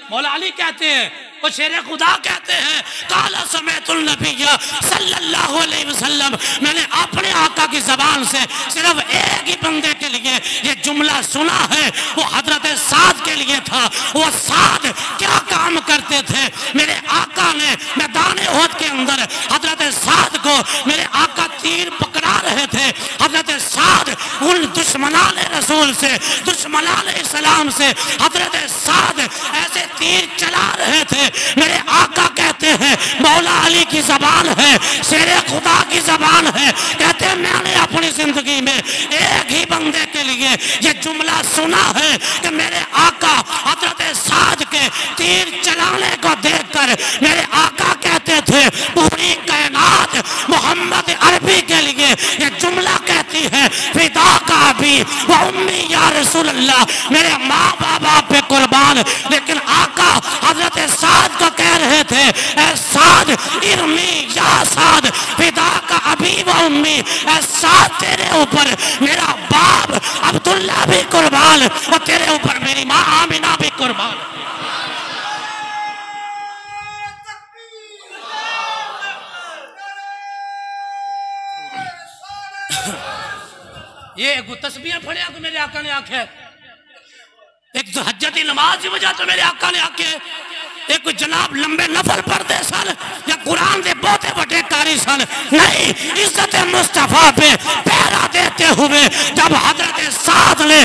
मौला अली कहते हैं, वो शेर खुदा कहते हैं, काला समेतुल नबिय्या सल्लल्लाहु अलैहि वसल्लम, मैंने अपने आका की जबान से सिर्फ एक ही बंदे के लिए ये जुमला सुना है, वो हजरत साद के लिए था। वो साद क्या काम करते थे, मेरे आका ने मैदान उहद के अंदर हजरत साद को मेरे आका तीर पकड़ा रहे थे। हजरत साद उन दुश्मनाने रसूल से, दुश्मनाने इस्लाम से हजरत साद ऐसे तीर चला रहे थे। मेरे आका कहते हैं, मौला अली की जबान है, शेरे खुदा की जबान है, कहते हैं मैंने अपनी जिंदगी में एक ही बंदे के लिए ये जुमला सुना है कि मेरे आका हजरत साद के तीर चलाने को देखकर मेरे आका कहते थे पूरी कायनात मोहम्मद अरबी के लिए ये जुमला कहती है, फिदा का भी वो उम्मी या रसूल अल्लाह, मेरे माँ बाबा पे कुर्बान। लेकिन आका हजरत साद को कह रहे थे, ए साद इरमी या साद फिदा का अभी व उम्मी, ए साद तेरे ऊपर मेरा बाप अब्दुल्ला भी कुर्बान और तेरे ऊपर मेरी माँ आमिना भी कुर्बान। ये तस्बीहें पढ़े तो मेरे आका ने आखे, एक तो हज्जती नमाज की वजह तो मेरे आका ने आखे, एक जनाब लंबे नफल पढ़ते सन या कुरान के बहुते बड़े कारी सन। नहीं, इज्जत मुस्तफा पे पहरा देते हुए जब हजरत साद ने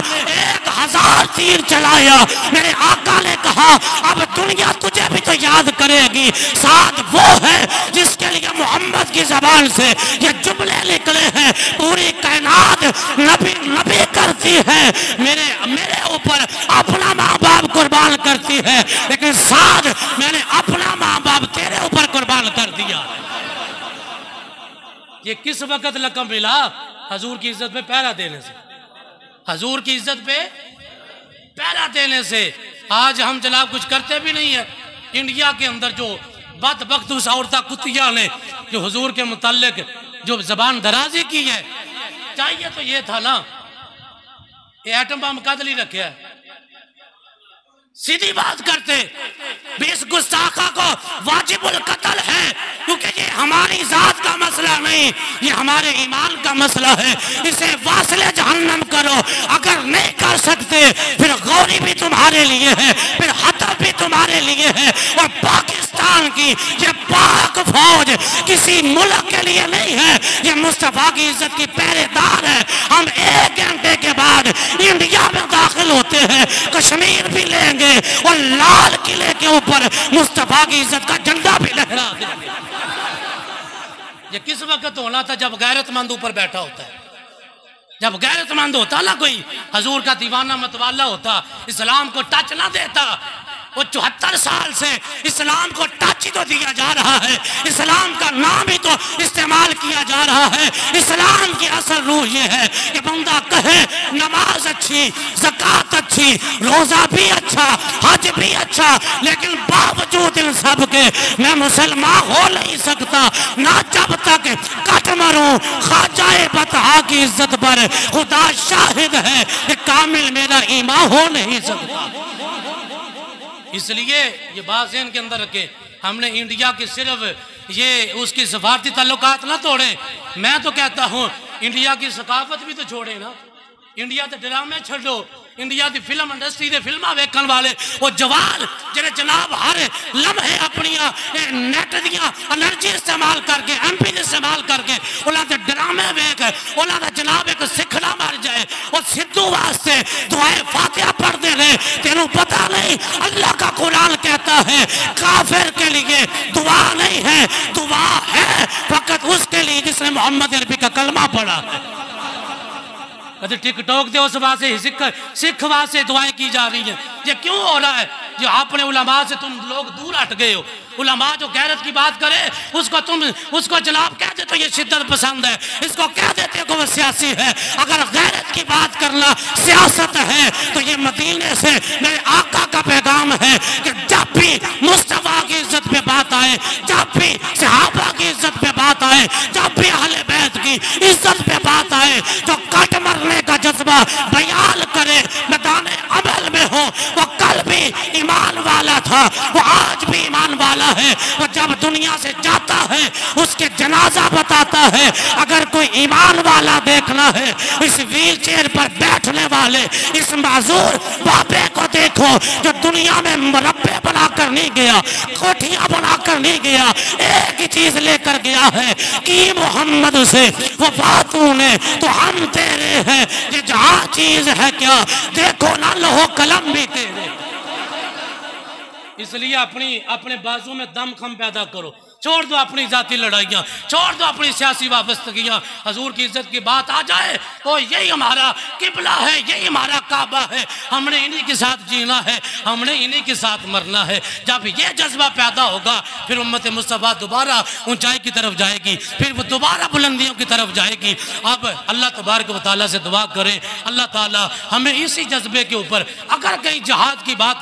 1000 तीर चलाया, मेरे आका ने कहा अब दुनिया तुझे भी तो याद करेगी। साद वो है जिसके लिए मोहम्मद की जबान से ये जुमले निकले हैं, पूरी कायनात नबी नबी करती है, मेरे ऊपर अपना माँ बाप कुर्बान करती है, लेकिन साद मैंने अपना माँ बाप तेरे ऊपर कुर्बान कर दिया। ये किस वक्त लक़ब मिला? हजूर की इज्जत पे पहरा देने से, हजूर की इज्जत पे पहरा देने से। आज हम जनाब कुछ करते भी नहीं है। इंडिया के अंदर जो बदबख्त उस औरता कुतिया ने जो हुजूर के मुताल्लिक जो जबान दराजी की है, चाहिए तो ये था ना, ये एटम बम कदली रखे है, सीधी बात करते। इस गुस्ताखा को वाजिबुल कत्ल है, क्योंकि ये हमारी जात का मसला नहीं, ये हमारे ईमान का मसला है। इसे वासले जहन्नम करो, अगर नहीं कर सकते फिर गौरी भी तुम्हारे लिए है, फिर हतफ भी तुम्हारे लिए है। और पाकिस्तान की ये पाक फौज किसी मुल्क के लिए नहीं है, ये मुस्तफा की इज्जत की पहरेदार है। हम 1 घंटे के बाद इंडिया में दाखिल होते हैं, कश्मीर भी लेंगे और लाल किले के ऊपर मुस्तफा की इज्जत का झंडा भी लहरा देंगे। ये किस वक्त होना था? जब गैरतमंद ऊपर बैठा होता है, जब गैरतमंद होता ना कोई, हजूर का दीवाना मतवाला होता, इस्लाम को टच ना देता। वो 74 साल से इस्लाम को टच ही तो दिया जा रहा है, इस्लाम का नाम ही तो इस्तेमाल किया जा रहा है। इस्लाम की असल रूह ये है कि बंदा कहे नमाज अच्छी, ज़कात अच्छी, रोज़ा भी अच्छा, हज भी अच्छा, लेकिन बावजूद इन सब के मैं मुसलमान हो नहीं सकता ना जब तक कट मरूं ख्वाजाए बतहा की इज्जत पर खुदा शाहिद है कि कामिल मेरा ईमान हो नहीं सकता। इसलिए ये बात ज़हन के अंदर रखे, हमने इंडिया के सिर्फ ये उसकी सफारती ताल्लुकात ना तोड़े। मैं तो कहता हूँ इंडिया की सकाफत भी तो छोड़े ना। इंडिया के ड्रामे छोड़ो, इंडिया की फिल्म इंडस्ट्री के फिल्मा वेखण वाले वो जवान जिन्हें जनाब हर लम्हे अपनी नेट दियाँ एनर्जी इस्तेमाल करके, MP इस्तेमाल करके उन्होंने ड्रामे वेख, उन्होंने जनाब एक सिखना मर जाए। और सिद्धू वास्ते दुआए फातिहा पढ़ते रहे। तेनों पता नहीं अल्लाह का कुरान कहता है काफिर के लिए दुआ नहीं है, दुआ है फकत उसके लिए जिसने मोहम्मद अरबी का कलमा पढ़ा है। टिकटॉक दे उस वास्ते सिख वास्ते दुआएं की जा रही हैं। ये क्यों हो रहा है? जो अपने उलमा से तुम लोग दूर हट गए हो। उलमा जो गैरत की बात करे उसको जनाब कह दे तो ये शिद्दत पसंद है, इसको कह देते हो वो सियासी है। अगर गैरत की बात करना सियासत है तो ये मदीने से मेरे आका का पैगाम है कि जब भी मुस्तफा की इज्जत पे बात आए, जब भी सहाबा की इज्जत पे बात आए, जब भी अहले बैत की इज्जत पे बात आए, तो कट मरने का जज्बा बयान करे, मैदान अमल में हो, वो कल भी ईमान वाला वाला था वो आज भी ईमान वाला है। वो जब दुनिया से जाता है उसके जनाजा बताता है, अगर कोई ईमान वाला देखना है इस व्हील चेयर पर बैठने वाले इस माजूर बाबे को देखो जो दुनिया में मुरब्बे बनाकर नहीं गया, कोठियां बनाकर नहीं गया, एक ही चीज लेकर गया है कि मोहम्मद से वो बातों ने तो हम तेरे हैं, ये जहां चीज है क्या देखो ना लहो कलम भी तेरे। इसलिए अपने बाजू में दम खम पैदा करो, छोड़ दो अपनी जाती लड़ाइयाँ, छोड़ दो अपनी सियासी वाबस्तगियाँ। हजूर की इज्जत की बात आ जाए तो यही हमारा किबला है, यही हमारा काबा है, हमने इन्हीं के साथ जीना है, हमने इन्हीं के साथ मरना है। जब ये जज्बा पैदा होगा फिर उम्मत मुस्तफ़ा दोबारा ऊंचाई की तरफ जाएगी, फिर वो दोबारा बुलंदियों की तरफ जाएगी। अब अल्लाह तबारक व तआला से दुआ करें, अल्लाह ताला हमें इसी जज्बे के ऊपर, अगर कहीं जहाद की बात